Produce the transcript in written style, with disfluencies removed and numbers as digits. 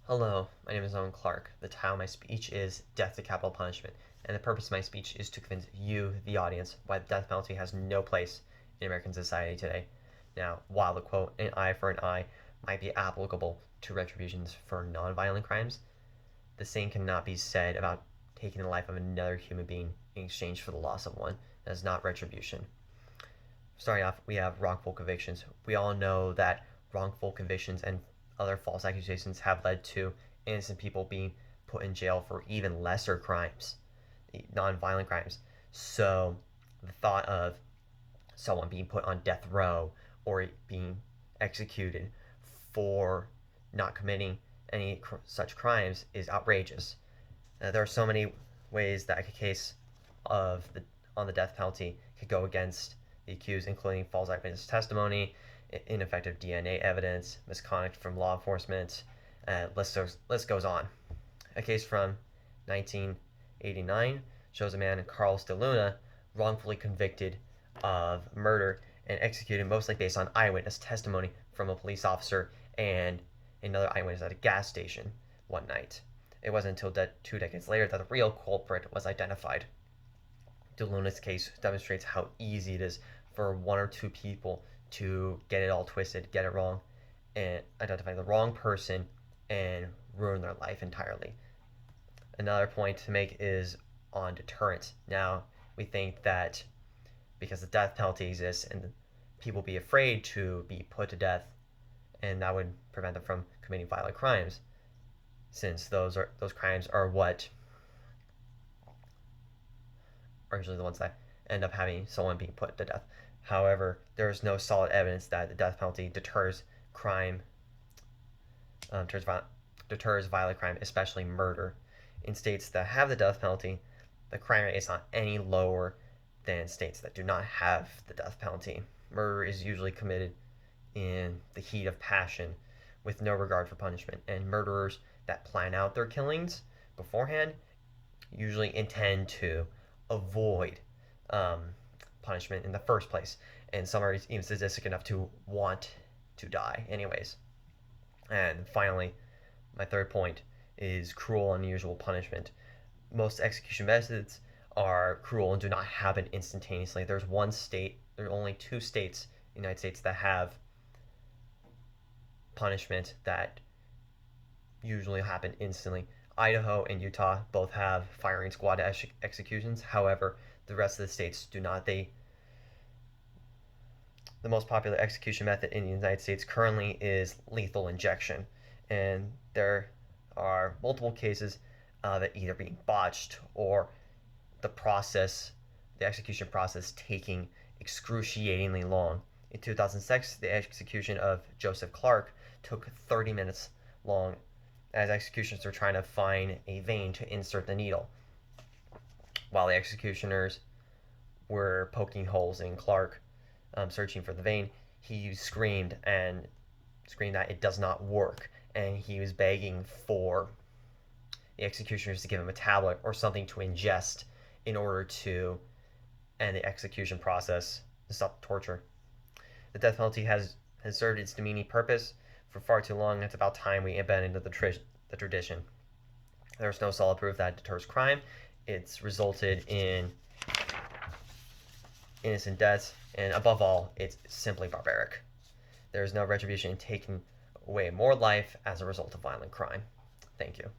Hello, my name is Owen Clark. The title of my speech is Death to Capital Punishment, and the purpose of my speech is to convince you, the audience, why the death penalty has no place in American society today. Now, while the quote, an eye for an eye, might be applicable to retributions for nonviolent crimes, the same cannot be said about taking the life of another human being in exchange for the loss of one. That is not retribution. Starting off, we have wrongful convictions. We all know that wrongful convictions and other false accusations have led to innocent people being put in jail for even lesser crimes, non-violent crimes. So the thought of someone being put on death row or being executed for not committing any such crimes is outrageous. There are so many ways that a case of on the death penalty could go against the accused, including false eyewitness testimony, ineffective DNA evidence, misconduct from law enforcement, list goes on. A case from 1989 shows a man, Carlos de Luna, wrongfully convicted of murder and executed mostly based on eyewitness testimony from a police officer and another eyewitness at a gas station one night. It wasn't until 2 decades later that the real culprit was identified. De Luna's case demonstrates how easy it is for one or two people to get it all twisted, get it wrong, and identify the wrong person and ruin their life entirely. Another point to make is on deterrence. Now, we think that because the death penalty exists and people be afraid to be put to death, and that would prevent them from committing violent crimes, since those crimes are what are usually the ones that end up having someone being put to death. However, there is no solid evidence that the death penalty deters crime, deters violent crime, especially murder. In states that have the death penalty, the crime rate is not any lower than states that do not have the death penalty. Murder is usually committed in the heat of passion with no regard for punishment, and murderers that plan out their killings beforehand usually intend to avoid punishment in the first place, and some are even sadistic enough to want to die anyways. And finally, my third point is cruel and unusual punishment. Most execution methods are cruel and do not happen instantaneously. There are only 2 states in the United States that have punishment that usually happen instantly. Idaho and Utah both have firing squad executions. However, the rest of the states do not. The most popular execution method in the United States currently is lethal injection, and there are multiple cases that either being botched or the execution process taking excruciatingly long. In 2006, the execution of Joseph Clark took 30 minutes long as executioners were trying to find a vein to insert the needle. While the executioners were poking holes in Clark, searching for the vein, he screamed that it does not work, and he was begging for the executioners to give him a tablet or something to ingest in order to end the execution process and stop the torture. The death penalty has served its demeaning purpose for far too long. It's about time we abandoned the tradition. There's no solid proof that it deters crime. It's resulted in innocent deaths, and above all, it's simply barbaric. There is no retribution in taking away more life as a result of violent crime. Thank you.